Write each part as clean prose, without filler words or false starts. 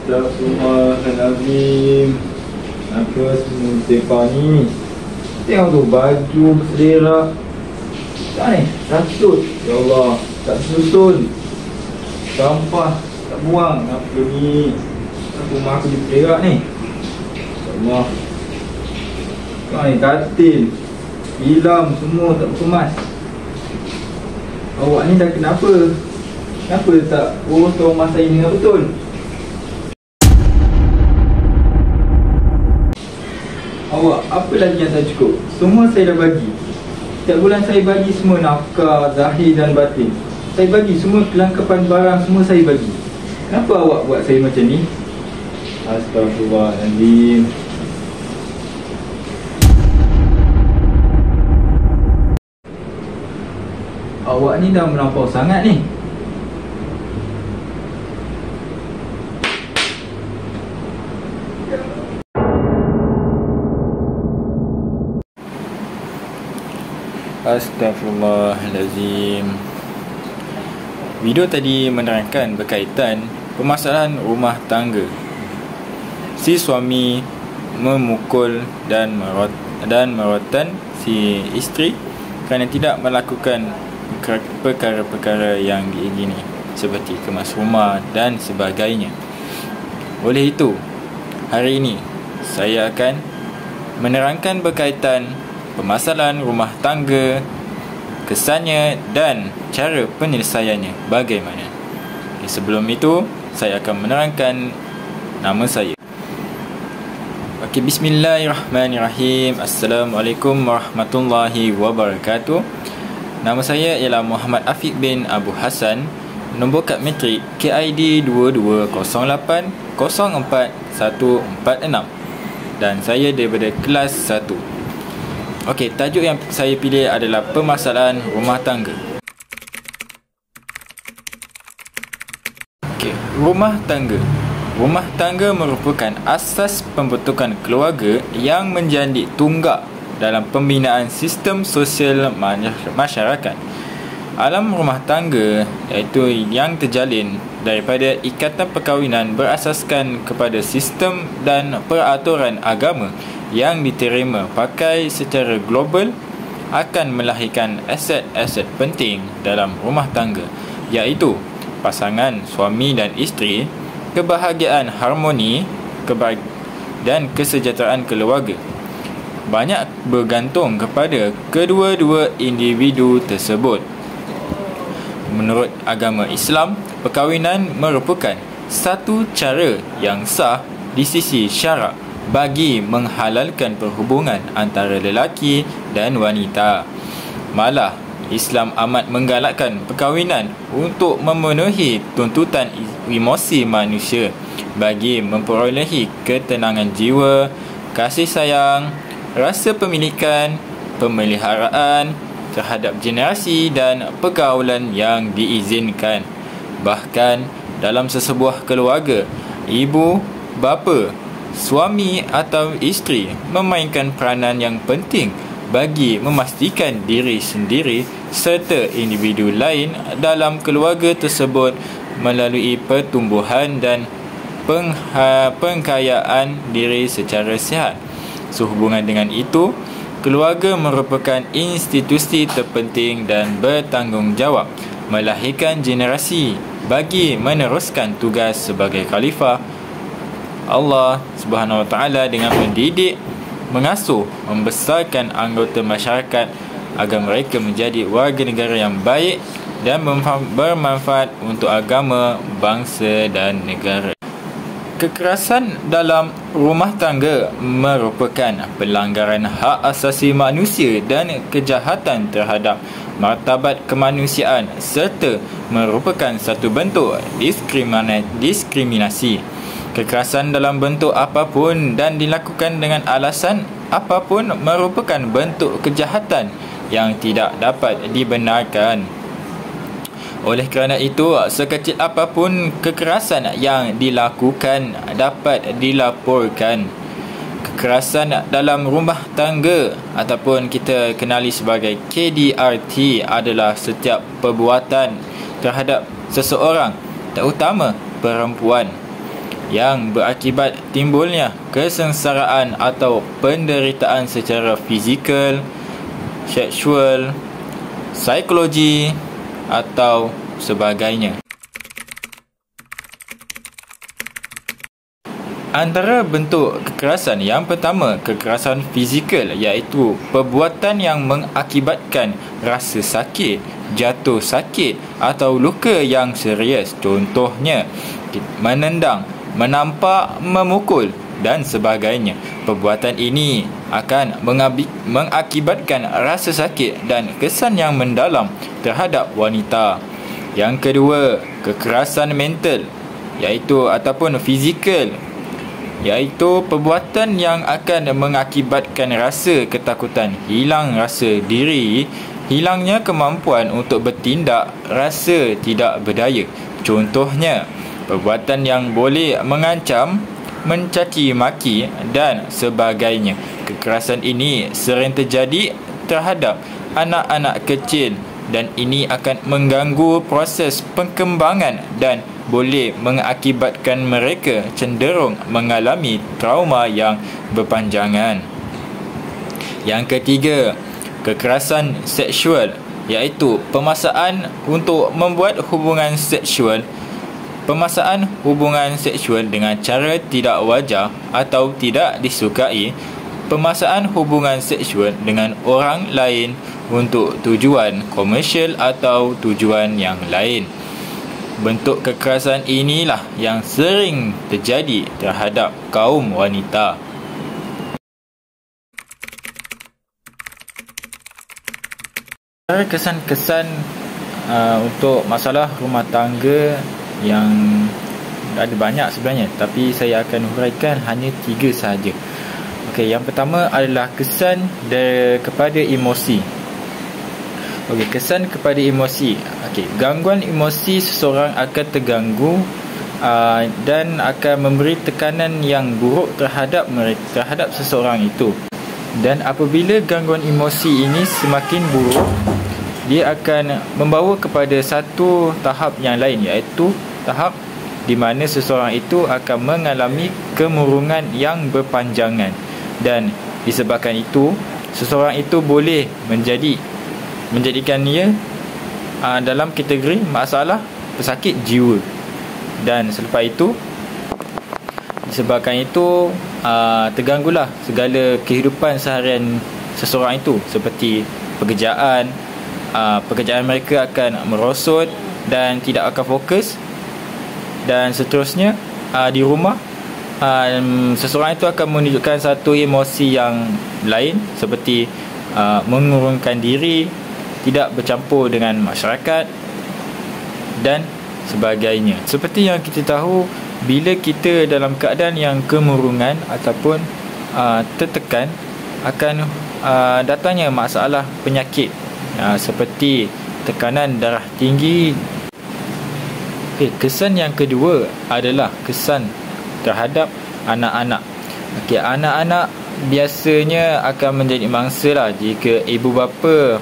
Astagfirullahaladzim. Apa semua tekah ni? Tengok tu, baju berselera. Tak ni, ratut. Ya Allah, tak susun. Sampah tak buang. Apa ni? Rumah aku diperak ni. Ya Allah. Kau ni katil, hilam semua tak berkemas. Awak ni dah kenapa? Kenapa tak urus rumah saya dengan betul? Awak, apa lagi yang tak cukup? Semua saya dah bagi. Setiap bulan saya bagi semua nafkah, zahir dan batin. Saya bagi semua kelengkapan barang, semua saya bagi. Kenapa awak buat saya macam ni? Astagfirullahaladzim. Awak ni dah melampau sangat ni. Astagfirullahalazim. Video tadi menerangkan berkaitan permasalahan rumah tangga. Si suami memukul dan merotan si isteri kerana tidak melakukan perkara-perkara yang diingini seperti kemas rumah dan sebagainya. Oleh itu, hari ini saya akan menerangkan berkaitan permasalahan rumah tangga, kesannya dan cara penyelesaiannya bagaimana. Sebelum itu, saya akan menerangkan nama saya. Okey, bismillahirrahmanirrahim. Assalamualaikum warahmatullahi wabarakatuh. Nama saya ialah Muhammad Afiq bin Abu Hassan. Nombor kad matrik KID 2208044146 dan saya daripada kelas 1. Okey, tajuk yang saya pilih adalah permasalahan rumah tangga. Okey, rumah tangga. Rumah tangga merupakan asas pembentukan keluarga yang menjadi tunggak dalam pembinaan sistem sosial masyarakat. Alam rumah tangga iaitu yang terjalin daripada ikatan perkahwinan berasaskan kepada sistem dan peraturan agama yang diterima pakai secara global akan melahirkan aset-aset penting dalam rumah tangga, iaitu pasangan suami dan isteri, kebahagiaan harmoni dan kesejahteraan keluarga. Banyak bergantung kepada kedua-dua individu tersebut. Menurut agama Islam, perkahwinan merupakan satu cara yang sah di sisi syarak bagi menghalalkan perhubungan antara lelaki dan wanita. Malah, Islam amat menggalakkan perkahwinan untuk memenuhi tuntutan emosi manusia bagi memperolehi ketenangan jiwa, kasih sayang, rasa pemilikan, pemeliharaan terhadap generasi dan pergaulan yang diizinkan. Bahkan dalam sesebuah keluarga, ibu, bapa, suami atau isteri memainkan peranan yang penting bagi memastikan diri sendiri serta individu lain dalam keluarga tersebut melalui pertumbuhan dan pengkayaan diri secara sihat. Sehubungan dengan itu, keluarga merupakan institusi terpenting dan bertanggungjawab melahirkan generasi bagi meneruskan tugas sebagai khalifah Allah Subhanahu Wa Taala dengan mendidik, mengasuh, membesarkan anggota masyarakat agar mereka menjadi warga negara yang baik dan bermanfaat untuk agama, bangsa dan negara. Kekerasan dalam rumah tangga merupakan pelanggaran hak asasi manusia dan kejahatan terhadap martabat kemanusiaan serta merupakan satu bentuk diskriminasi. Kekerasan dalam bentuk apapun dan dilakukan dengan alasan apapun merupakan bentuk kejahatan yang tidak dapat dibenarkan. Oleh kerana itu, sekecil apapun kekerasan yang dilakukan dapat dilaporkan. Kekerasan dalam rumah tangga ataupun kita kenali sebagai KDRT adalah setiap perbuatan terhadap seseorang, terutama perempuan, yang berakibat timbulnya kesengsaraan atau penderitaan secara fizikal, seksual, psikologi atau sebagainya. Antara bentuk kekerasan yang pertama, kekerasan fizikal, iaitu perbuatan yang mengakibatkan rasa sakit, jatuh sakit atau luka yang serius. Contohnya, menendang, menampak, memukul dan sebagainya. Perbuatan ini akan mengakibatkan rasa sakit dan kesan yang mendalam terhadap wanita. Yang kedua, kekerasan mental ataupun fizikal, iaitu perbuatan yang akan mengakibatkan rasa ketakutan, hilang rasa diri, hilangnya kemampuan untuk bertindak, rasa tidak berdaya. Contohnya, perbuatan yang boleh mengancam, mencaci maki dan sebagainya. Kekerasan ini sering terjadi terhadap anak-anak kecil dan ini akan mengganggu proses perkembangan dan boleh mengakibatkan mereka cenderung mengalami trauma yang berpanjangan. Yang ketiga, kekerasan seksual, iaitu pemaksaan untuk membuat hubungan seksual. Pemaksaan hubungan seksual dengan cara tidak wajar atau tidak disukai. Pemaksaan hubungan seksual dengan orang lain untuk tujuan komersial atau tujuan yang lain. Bentuk kekerasan inilah yang sering terjadi terhadap kaum wanita. Kesan-kesan untuk masalah rumah tangga yang ada banyak sebenarnya, tapi saya akan huraikan hanya 3 sahaja. Okey, yang pertama adalah kesan kepada emosi. Okey, kesan kepada emosi. Okey, gangguan emosi seseorang akan terganggu dan akan memberi tekanan yang buruk terhadap seseorang itu. Dan apabila gangguan emosi ini semakin buruk, dia akan membawa kepada satu tahap yang lain, iaitu tahap di mana seseorang itu akan mengalami kemurungan yang berpanjangan. Dan disebabkan itu, seseorang itu boleh menjadikan dia dalam kategori masalah pesakit jiwa. Dan selepas itu, disebabkan itu terganggulah segala kehidupan seharian seseorang itu, seperti pekerjaan mereka akan merosot dan tidak akan fokus. Dan seterusnya, di rumah seseorang itu akan menunjukkan satu emosi yang lain, seperti mengurungkan diri, tidak bercampur dengan masyarakat dan sebagainya. Seperti yang kita tahu, bila kita dalam keadaan yang kemurungan ataupun tertekan, akan datangnya masalah penyakit seperti tekanan darah tinggi. Kesan yang kedua adalah kesan terhadap anak-anak. Anak-anak biasanya akan menjadi mangsa jika ibu bapa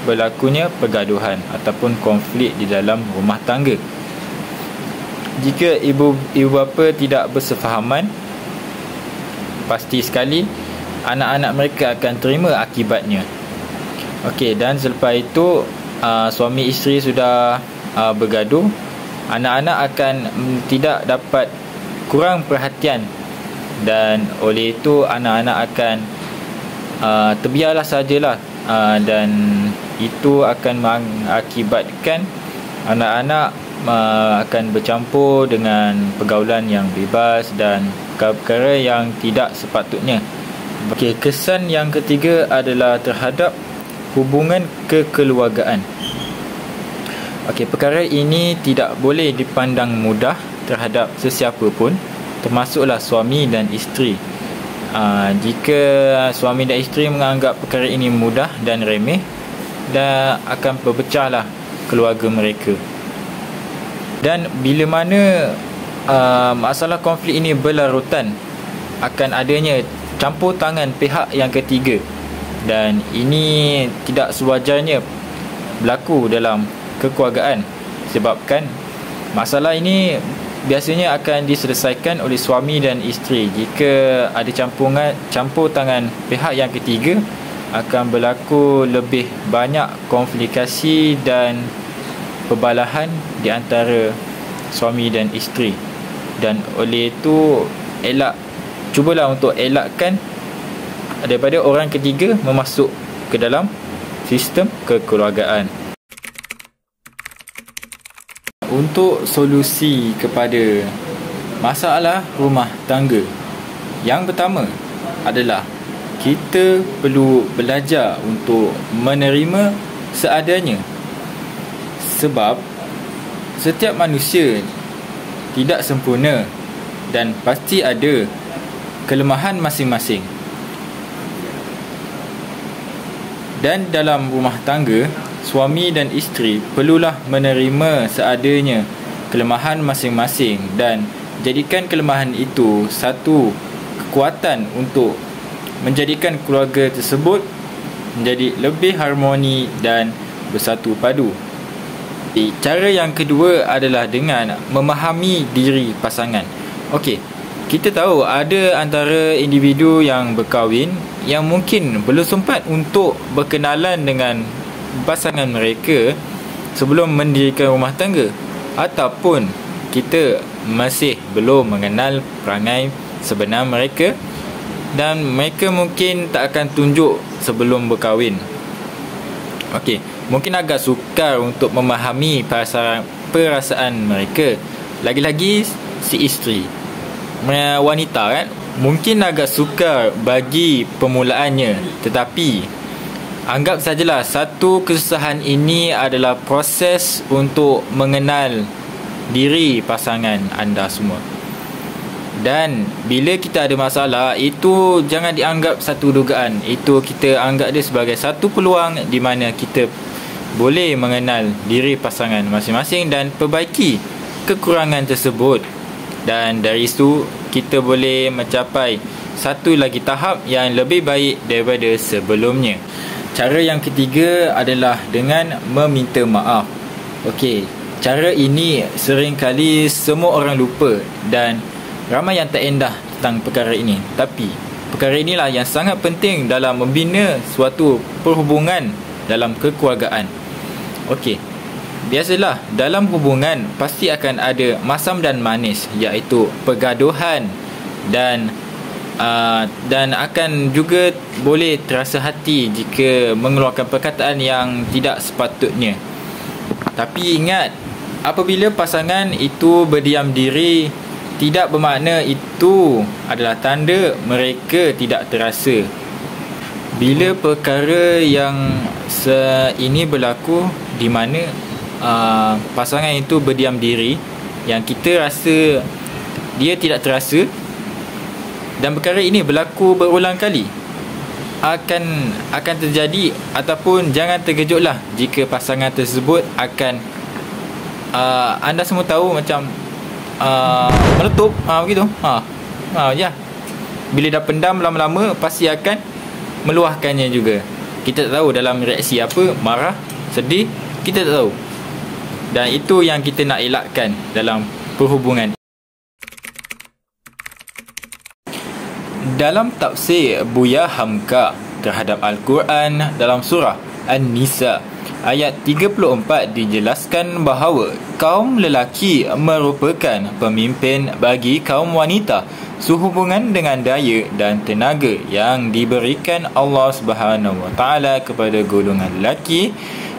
berlakunya pergaduhan ataupun konflik di dalam rumah tangga. Jika ibu bapa tidak bersefahaman, pasti sekali anak-anak mereka akan terima akibatnya. Dan selepas itu, suami isteri sudah bergaduh, anak-anak akan tidak dapat, kurang perhatian, dan oleh itu anak-anak akan terbiarlah sajalah, dan itu akan mengakibatkan anak-anak akan bercampur dengan pergaulan yang bebas dan perkara yang tidak sepatutnya. Kesan yang ketiga adalah terhadap hubungan kekeluargaan. Perkara ini tidak boleh dipandang mudah terhadap sesiapa pun, termasuklah suami dan isteri. Jika suami dan isteri menganggap perkara ini mudah dan remeh, dan akan berpecahlah keluarga mereka. Dan bila mana masalah konflik ini berlarutan, akan adanya campur tangan pihak yang ketiga, dan ini tidak sewajarnya berlaku dalam kekeluargaan, sebabkan masalah ini biasanya akan diselesaikan oleh suami dan isteri. Jika ada campur tangan pihak yang ketiga, akan berlaku lebih banyak komplikasi dan perbalahan di antara suami dan isteri. Dan oleh itu cubalah untuk elakkan daripada orang ketiga memasuk ke dalam sistem kekeluargaan. Untuk solusi kepada masalah rumah tangga, yang pertama adalah kita perlu belajar untuk menerima seadanya. Sebab setiap manusia tidak sempurna dan pasti ada kelemahan masing-masing. Dan dalam rumah tangga, suami dan isteri perlulah menerima seadanya kelemahan masing-masing dan jadikan kelemahan itu satu kekuatan untuk menjadikan keluarga tersebut menjadi lebih harmoni dan bersatu padu. Cara yang kedua adalah dengan memahami diri pasangan. Okey, kita tahu ada antara individu yang berkahwin yang mungkin belum sempat untuk berkenalan dengan pasangan mereka sebelum mendirikan rumah tangga, ataupun kita masih belum mengenal perangai sebenar mereka dan mereka mungkin tak akan tunjuk sebelum berkahwin. Okey, mungkin agak sukar untuk memahami perasaan mereka. Lagi-lagi si isteri, wanita kan, mungkin agak sukar bagi permulaannya. Tetapi anggap sajalah satu kesusahan ini adalah proses untuk mengenal diri pasangan anda semua. Dan bila kita ada masalah, itu jangan dianggap satu dugaan. Itu kita anggap dia sebagai satu peluang di mana kita boleh mengenal diri pasangan masing-masing dan perbaiki kekurangan tersebut. Dan dari itu kita boleh mencapai satu lagi tahap yang lebih baik daripada sebelumnya. Cara yang ketiga adalah dengan meminta maaf. Okey, cara ini seringkali semua orang lupa dan ramai yang tak endah tentang perkara ini. Tapi perkara inilah yang sangat penting dalam membina suatu perhubungan dalam kekeluargaan. Okey, biasalah dalam hubungan pasti akan ada masam dan manis, iaitu pergaduhan dan akan juga boleh terasa hati jika mengeluarkan perkataan yang tidak sepatutnya. Tapi ingat, apabila pasangan itu berdiam diri, tidak bermakna itu adalah tanda mereka tidak terasa. Bila perkara yang ini berlaku di mana pasangan itu berdiam diri, yang kita rasa dia tidak terasa, dan perkara ini berlaku berulang kali, akan terjadi, ataupun jangan terkejutlah jika pasangan tersebut akan anda semua tahu macam meletup begitu. Ya. Bila dah pendam lama-lama pasti akan meluahkannya juga. Kita tak tahu dalam reaksi apa, marah, sedih, kita tak tahu. Dan itu yang kita nak elakkan dalam perhubungan. Dalam tafsir Buya Hamka terhadap Al-Quran dalam surah An-Nisa ayat 34 dijelaskan bahawa kaum lelaki merupakan pemimpin bagi kaum wanita sehubungan dengan daya dan tenaga yang diberikan Allah Subhanahu Wa Taala kepada golongan lelaki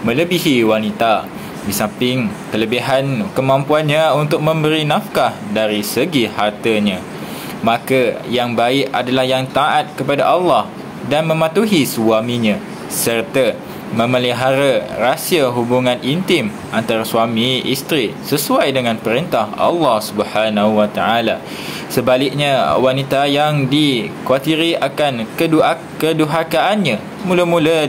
melebihi wanita, di samping kelebihan kemampuannya untuk memberi nafkah dari segi hartanya. Maka yang baik adalah yang taat kepada Allah dan mematuhi suaminya, serta memelihara rahsia hubungan intim antara suami isteri sesuai dengan perintah Allah Subhanahu Wa Taala. Sebaliknya, wanita yang dikhawatiri akan kedurhakaannya, mula-mula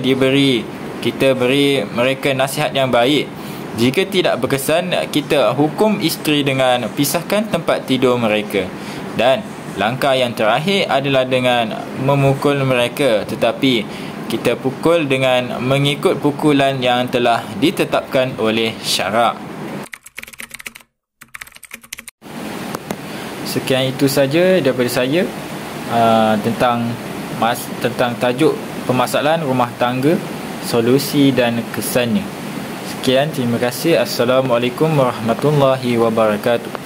kita beri mereka nasihat yang baik. Jika tidak berkesan, kita hukum isteri dengan pisahkan tempat tidur mereka. Dan langkah yang terakhir adalah dengan memukul mereka, tetapi kita pukul dengan mengikut pukulan yang telah ditetapkan oleh syarak. Sekian itu saja daripada saya tentang tajuk permasalahan rumah tangga, solusi dan kesannya. Sekian, terima kasih. Assalamualaikum warahmatullahi wabarakatuh.